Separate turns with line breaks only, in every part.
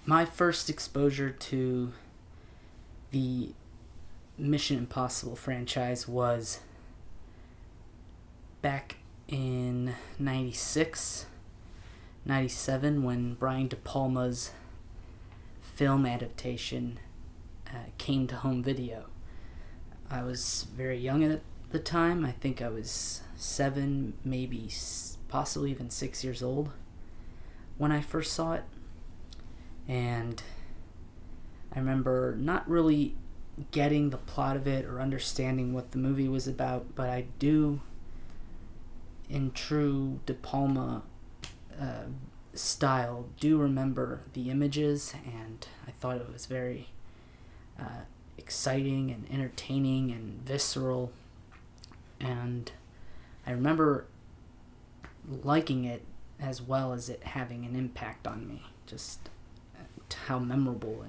My first exposure to the Mission Impossible franchise was back in 96, 97, when Brian De Palma's film adaptation came to home video. I was very young at the time. I think I was 7, maybe possibly even 6 years old when I first saw it. And I remember not really getting the plot of it or understanding what the movie was about, but I do, in true De Palma style, do remember the images, and I thought it was very exciting and entertaining and visceral. And I remember liking it as well as it having an impact on me. Just how memorable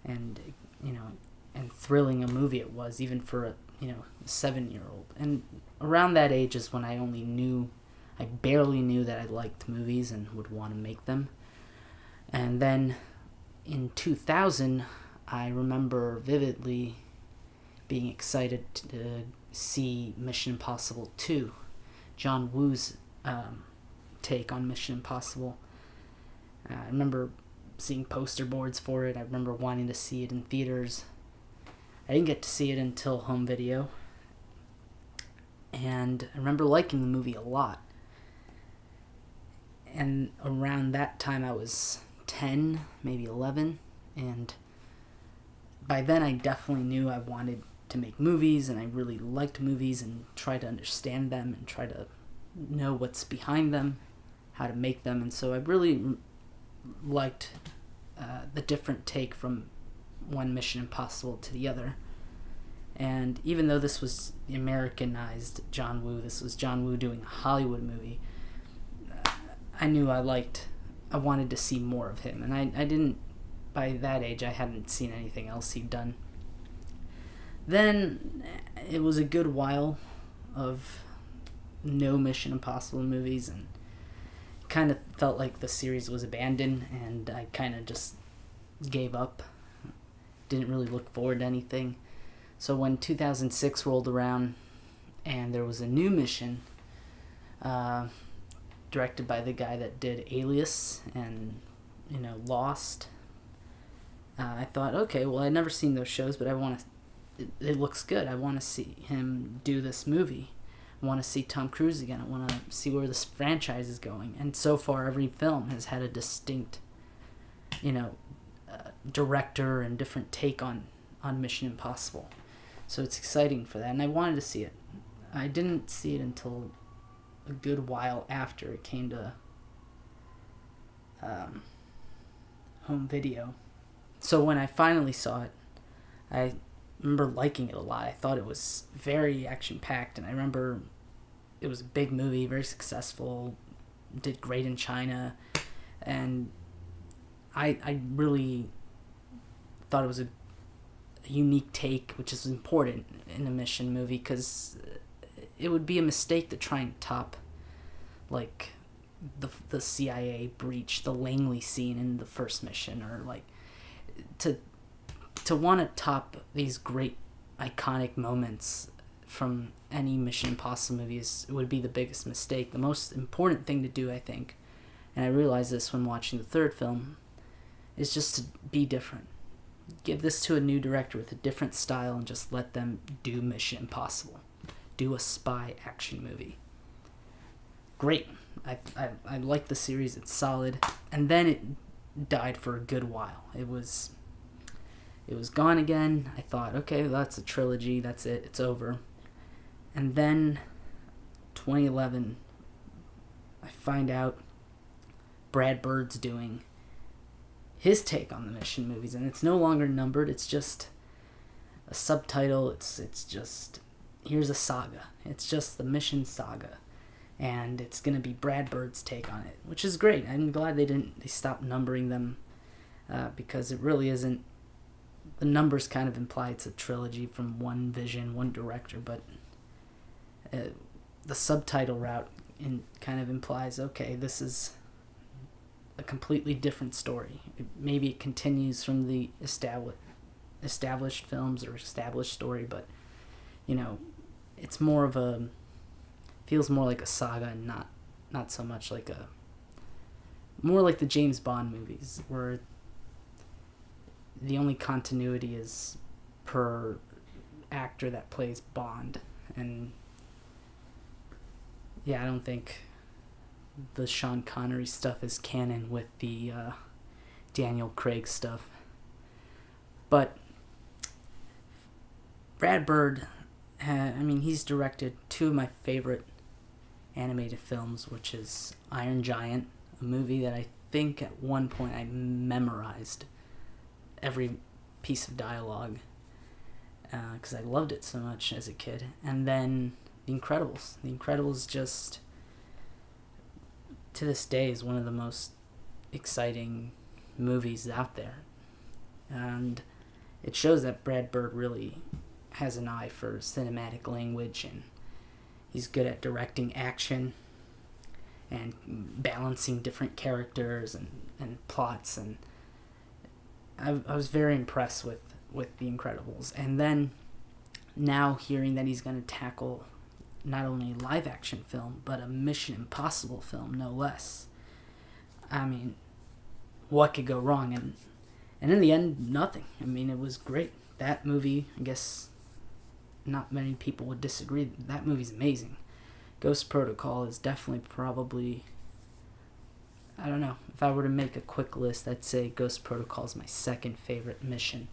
and and thrilling a movie it was, even for a 7-year-old. And around that age is when I barely knew that I liked movies and would want to make them. And then in 2000, I remember vividly being excited to see Mission Impossible 2, John Woo's take on Mission Impossible. I remember seeing poster boards for it. I remember wanting to see it in theaters. I didn't get to see it until home video. And I remember liking the movie a lot. And around that time I was 10, maybe 11. And by then I definitely knew I wanted to make movies, and I really liked movies and try to understand them and try to know what's behind them, how to make them. And so I really liked the different take from one Mission Impossible to the other. And even though this was the Americanized John Woo, this was John Woo doing a Hollywood movie, I knew I wanted to see more of him. And I didn't, by that age, I hadn't seen anything else he'd done. Then it was a good while of no Mission Impossible movies, and kind of felt like the series was abandoned, and I kind of just gave up. Didn't really look forward to anything. So when 2006 rolled around and there was a new mission directed by the guy that did Alias and Lost, I thought, okay, well, I'd never seen those shows, but it looks good. I want to see him do this movie. I want to see Tom Cruise again. I want to see where this franchise is going. And so far, every film has had a distinct, director and different take on Mission Impossible. So it's exciting for that, and I wanted to see it. I didn't see it until a good while after it came to home video. So when I finally saw it, I remember liking it a lot. I thought it was very action-packed, and I remember it was a big movie, very successful, did great in China, and I really thought it was a unique take, which is important in a mission movie, because it would be a mistake to try and top like the CIA breach, the Langley scene in the first mission, or like to want to top these great iconic moments from any Mission Impossible movie would be the biggest mistake. The most important thing to do, I think, and I realized this when watching the third film, is just to be different. Give this to a new director with a different style and just let them do Mission Impossible. Do a spy action movie. Great. I like the series. It's solid. And then it died for a good while. It was gone again. I thought, okay, well, that's a trilogy. That's it. It's over. And then 2011, I find out Brad Bird's doing his take on the Mission movies, and it's no longer numbered. It's just a subtitle. It's just, here's a saga. It's just the Mission saga, and it's gonna be Brad Bird's take on it, which is great. I'm glad they stopped numbering them, because it really isn't. The numbers kind of imply it's a trilogy from one vision, one director, but the subtitle route kind of implies, okay, this is a completely different story. Maybe it continues from the established films or established story, but it's more of a feels more like a saga and not so much like more like the James Bond movies, where the only continuity is per actor that plays Bond. And yeah, I don't think the Sean Connery stuff is canon with the Daniel Craig stuff. But Brad Bird, he's directed two of my favorite animated films, which is Iron Giant, a movie that I think at one point I memorized every piece of dialogue because I loved it so much as a kid. And then The Incredibles. The Incredibles just, to this day, is one of the most exciting movies out there. And it shows that Brad Bird really has an eye for cinematic language, and he's good at directing action and balancing different characters and plots. And I was very impressed with The Incredibles. And then now hearing that he's going to tackle not only a live action film, but a Mission Impossible film, no less. What could go wrong? And in the end, nothing. It was great. That movie, I guess not many people would disagree. That movie's amazing. Ghost Protocol is definitely probably, I don't know, if I were to make a quick list, I'd say Ghost Protocol is my second favorite mission.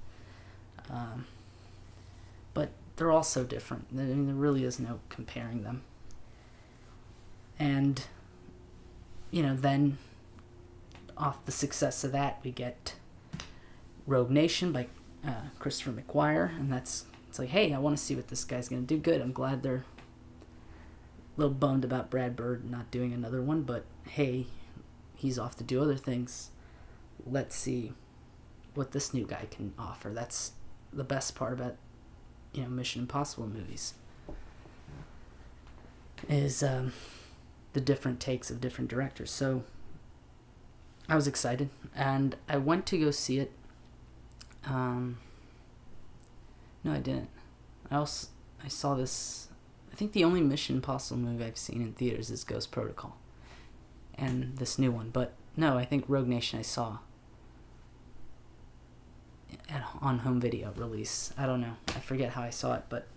But they're all so different. There really is no comparing them. And, then off the success of that, we get Rogue Nation by Christopher McQuarrie, and it's like, hey, I want to see what this guy's going to do. Good. I'm glad they're a little bummed about Brad Bird not doing another one, but hey, he's off to do other things. Let's see what this new guy can offer. That's the best part about Mission Impossible movies, is the different takes of different directors. So I was excited, and I went to go see it. No, I didn't. I saw this. I think the only Mission Impossible movie I've seen in theaters is Ghost Protocol, and this new one. But no, I think Rogue Nation I saw on home video release. I don't know. I forget how I saw it, but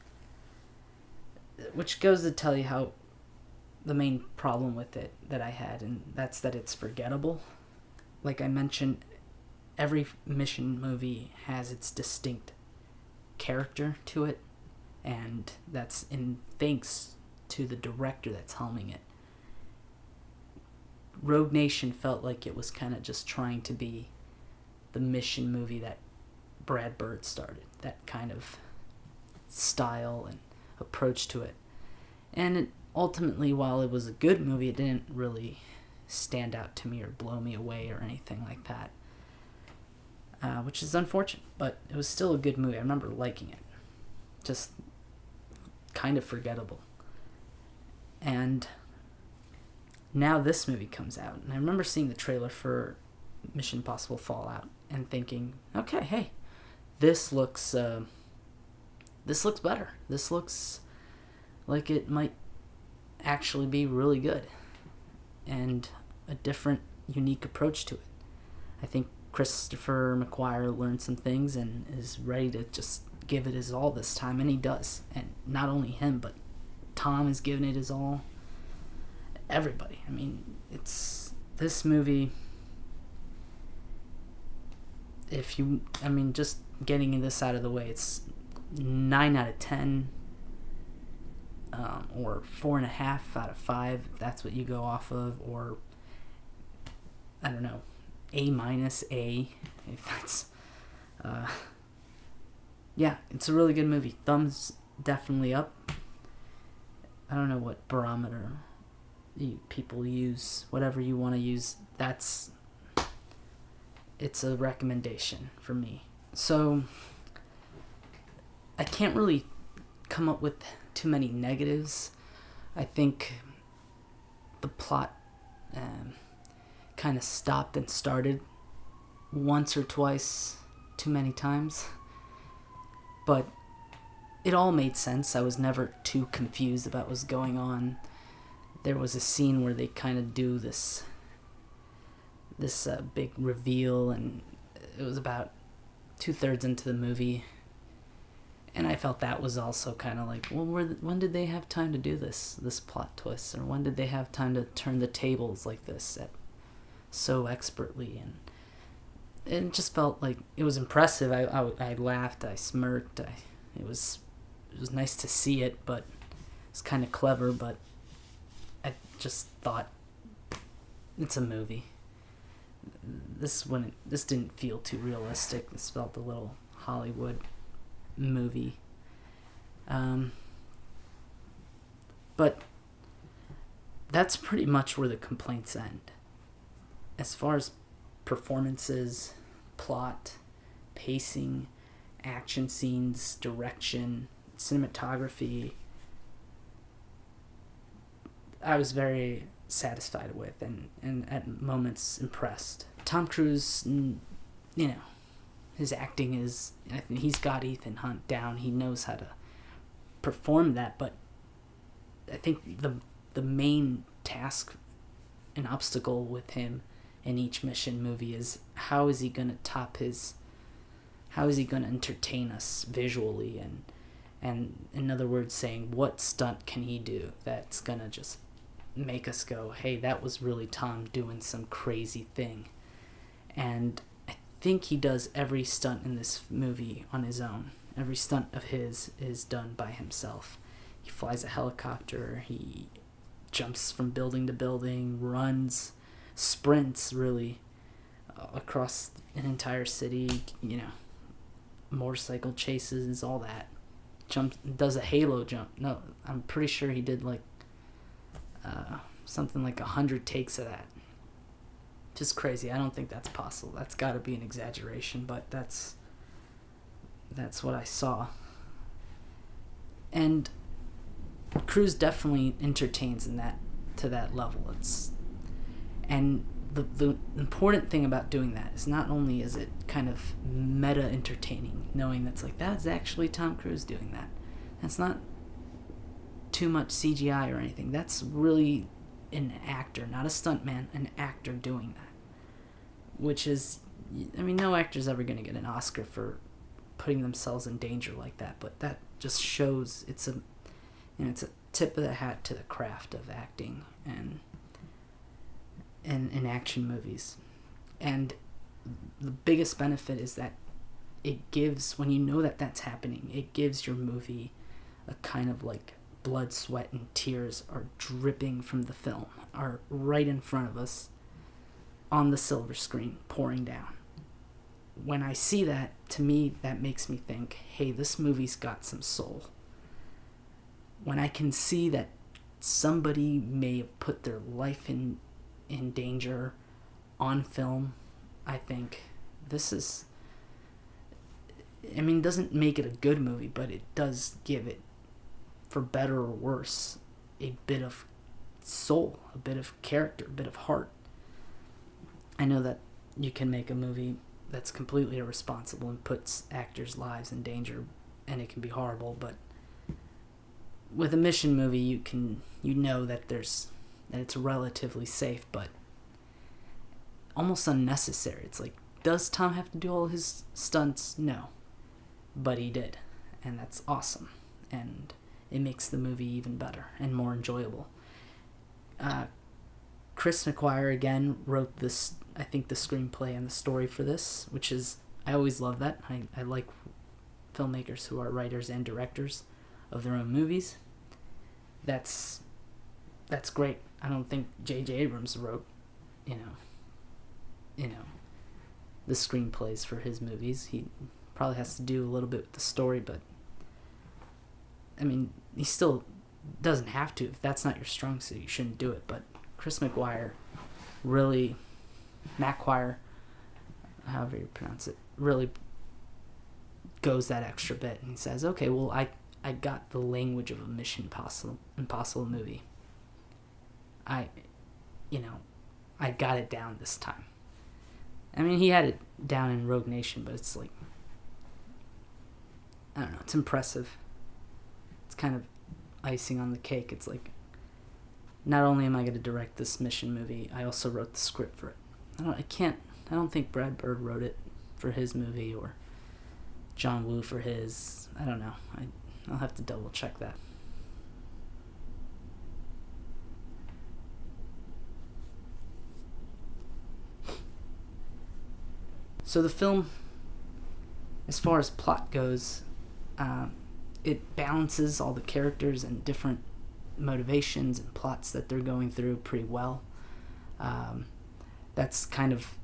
which goes to tell you how the main problem with it that I had, and that's that it's forgettable. Like I mentioned, every Mission movie has its distinct character to it, and that's in thanks to the director that's helming it. Rogue Nation felt like it was kind of just trying to be the Mission movie that Brad Bird started, that kind of style and approach to it. And it, ultimately, while it was a good movie, it didn't really stand out to me or blow me away or anything like that, which is unfortunate, but it was still a good movie. I remember liking it, just kind of forgettable. And now this movie comes out, and I remember seeing the trailer for Mission Impossible Fallout and thinking, okay, hey, this looks better. This looks like it might actually be really good, and a different, unique approach to it. I think Christopher McQuarrie learned some things and is ready to just give it his all this time, and he does. And not only him, but Tom is giving it his all. Everybody. It's this movie. Just getting this out of the way, it's 9 out of 10, or 4.5 out of 5, if that's what you go off of, or I don't know, A-, if that's, yeah, it's a really good movie. Thumbs definitely up. I don't know what barometer people use, whatever you want to use, it's a recommendation for me. So I can't really come up with too many negatives. I think the plot kind of stopped and started once or twice too many times. But it all made sense. I was never too confused about what was going on. There was a scene where they kind of do this big reveal, and it was about 2/3 into the movie, and I felt that was also kind of like, well, when did they have time to do this plot twist, or when did they have time to turn the tables like this so expertly? And it just felt like it was impressive. I laughed, I smirked, it was nice to see it, but it's kind of clever. But I just thought, it's a movie. This didn't feel too realistic. This felt a little Hollywood movie. But that's pretty much where the complaints end. As far as performances, plot, pacing, action scenes, direction, cinematography, I was very satisfied with, and at moments impressed. Tom Cruise, his acting is, I think he's got Ethan Hunt down. He knows how to perform that, but I think the main task and obstacle with him in each mission movie is how is he going to entertain us visually, and in other words, saying what stunt can he do that's going to just make us go, hey, that was really Tom doing some crazy thing. And I think he does every stunt in this movie on his own. Every stunt of his is done by himself. He flies a helicopter, he jumps from building to building, runs, sprints really across an entire city, motorcycle chases, all that. Does a halo jump. No, I'm pretty sure he did something like 100 takes of that. Just crazy. I don't think that's possible. That's got to be an exaggeration, but that's what I saw. And Cruise definitely entertains to that level. And the important thing about doing that is not only is it kind of meta entertaining, knowing that's actually Tom Cruise doing that. That's not too much CGI or anything. That's really an actor, not a stuntman, an actor doing that. Which is, no actor's ever going to get an Oscar for putting themselves in danger like that, but that just shows it's a tip of the hat to the craft of acting and in action movies. And the biggest benefit is that it gives, when you know that that's happening, it gives your movie a kind of blood, sweat, and tears are dripping from the film, are right in front of us on the silver screen, pouring down. When I see that, to me, that makes me think, hey, this movie's got some soul. When I can see that somebody may have put their life in danger on film, I think this is, doesn't make it a good movie, but it does give it, for better or worse, a bit of soul, a bit of character, a bit of heart. I know that you can make a movie that's completely irresponsible and puts actors' lives in danger, and it can be horrible, but with a mission movie, you know that it's relatively safe, but almost unnecessary. It's does Tom have to do all his stunts? No. But he did, and that's awesome, and it makes the movie even better and more enjoyable. Chris McGuire, again, wrote this, I think, the screenplay and the story for this, which is, I always love that. I like filmmakers who are writers and directors of their own movies. That's great. I don't think J.J. Abrams wrote, the screenplays for his movies. He probably has to do a little bit with the story, but he still doesn't have to. If that's not your strong suit, you shouldn't do it. But Chris McGuire really, Macquire, however you pronounce it, really goes that extra bit and says, okay, well, I got the language of a Mission Impossible movie. I got it down this time. I mean, he had it down in Rogue Nation, but it's like, I don't know, it's impressive. It's kind of icing on the cake. It's like, not only am I going to direct this mission movie, I also wrote the script for it. I don't think Brad Bird wrote it for his movie, or John Woo for his. I don't know. I'll have to double check that. So the film, as far as plot goes, it balances all the characters and different motivations and plots that they're going through pretty well. That's kind of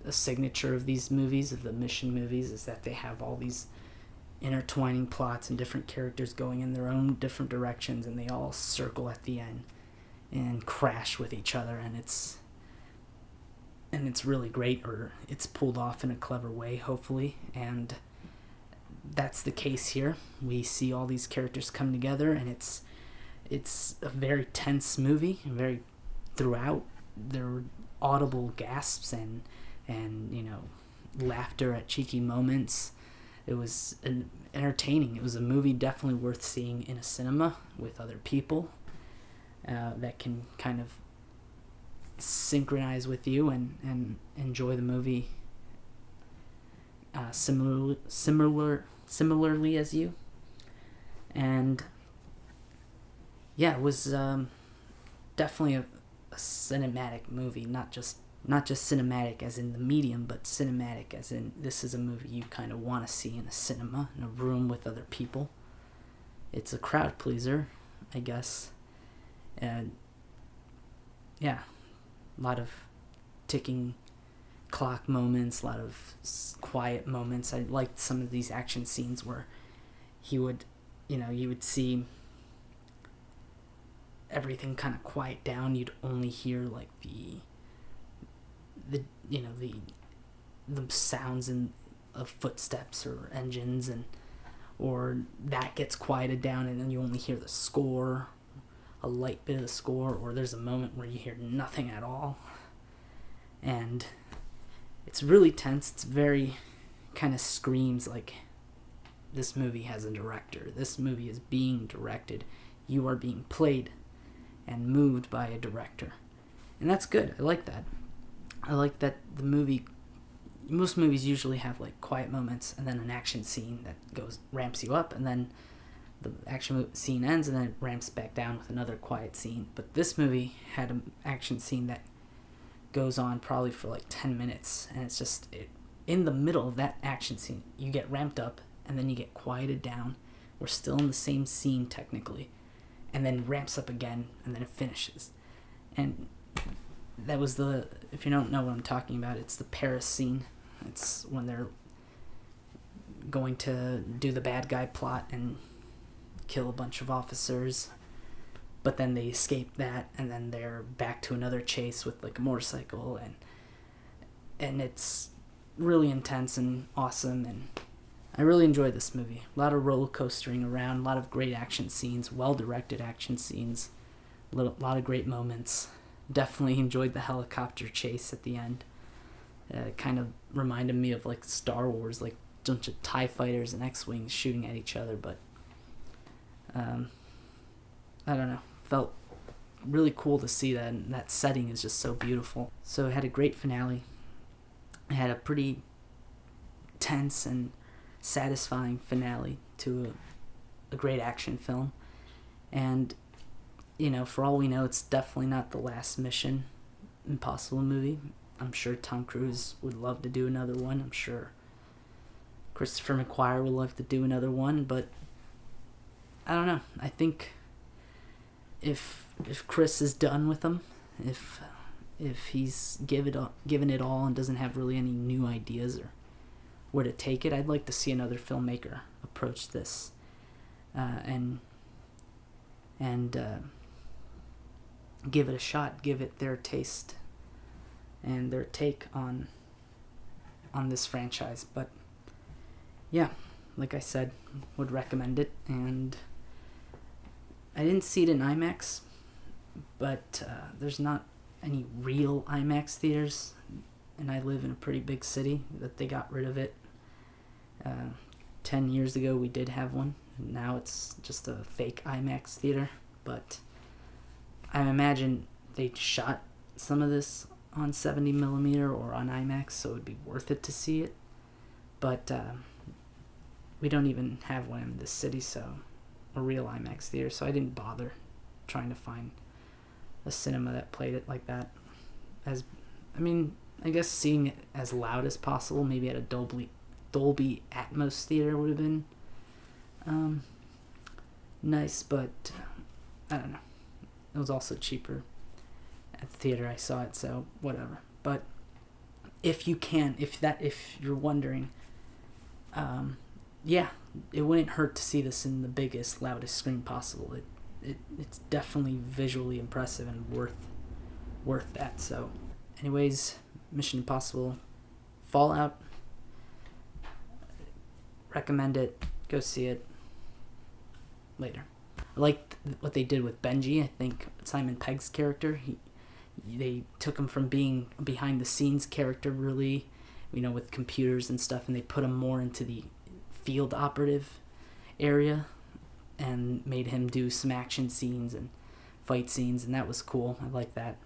a signature of these movies, of the mission movies, is that they have all these intertwining plots and different characters going in their own different directions, and they all circle at the end and crash with each other, and it's really great, or it's pulled off in a clever way, hopefully, and that's the case here. We see all these characters come together, and it's a very tense movie, very throughout. There were audible gasps and laughter at cheeky moments. It was entertaining. It was a movie definitely worth seeing in a cinema with other people that can kind of synchronize with you and enjoy the movie similarly as you. And yeah, it was definitely a cinematic movie, not just cinematic as in the medium, but cinematic as in this is a movie you kind of want to see in a cinema, in a room with other people. It's a crowd pleaser, I guess. And yeah, a lot of ticking clock moments, a lot of quiet moments. I liked some of these action scenes where you would see everything kind of quiet down. You'd only hear like the sounds of footsteps or engines, or that gets quieted down, and then you only hear the score, a light bit of the score, or there's a moment where you hear nothing at all, and it's really tense. It's very kind of screams like this movie has a director. This movie is being directed. You are being played and moved by a director, and that's good. I like that. I like that most movies usually have like quiet moments and then an action scene that ramps you up, and then the action scene ends and then it ramps back down with another quiet scene. But this movie had an action scene that goes on probably for like 10 minutes, and it's just in the middle of that action scene you get ramped up and then you get quieted down. We're still in the same scene technically, and then ramps up again, and then it finishes. And that was if you don't know what I'm talking about, it's the Paris scene. It's when they're going to do the bad guy plot and kill a bunch of officers, but then they escape that, and then they're back to another chase with like a motorcycle, and it's really intense and awesome, and I really enjoyed this movie. A lot of roller coastering around, a lot of great action scenes, well-directed action scenes, a lot of great moments. Definitely enjoyed the helicopter chase at the end. It kind of reminded me of like Star Wars, like a bunch of TIE fighters and X-Wings shooting at each other, but I don't know, felt really cool to see that, and that setting is just so beautiful. So it had a great finale. It had a pretty tense and satisfying finale to a great action film, and for all we know, it's definitely not the last Mission Impossible movie. I'm sure Tom Cruise would love to do another one. I'm sure Christopher McQuarrie would love to do another one, but I don't know. I think if Chris is done with them, if he's given it all and doesn't have really any new ideas or where to take it, I'd like to see another filmmaker approach this and give it a shot, give it their taste and their take on this franchise. But yeah, like I said, would recommend it. And I didn't see it in IMAX, but there's not any real IMAX theaters, and I live in a pretty big city, that they got rid of it. 10 years ago we did have one. Now it's just a fake IMAX theater, but I imagine they shot some of this on 70 millimeter or on IMAX, so it would be worth it to see it. But we don't even have one in this city, so a real IMAX theater, so I didn't bother trying to find a cinema that played it like that. I guess seeing it as loud as possible, maybe at a Dolby Atmos theater would have been nice, but I don't know. It was also cheaper at the theater I saw it, so whatever. But if you can, if you're wondering, yeah, it wouldn't hurt to see this in the biggest, loudest screen possible. It's definitely visually impressive and worth that. So, anyways, Mission Impossible Fallout. Recommend it. Go see it. Later. I liked what they did with Benji. I think Simon Pegg's character, they took him from being a behind the scenes character, really, with computers and stuff, and they put him more into the field operative area and made him do some action scenes and fight scenes, and that was cool. I like that.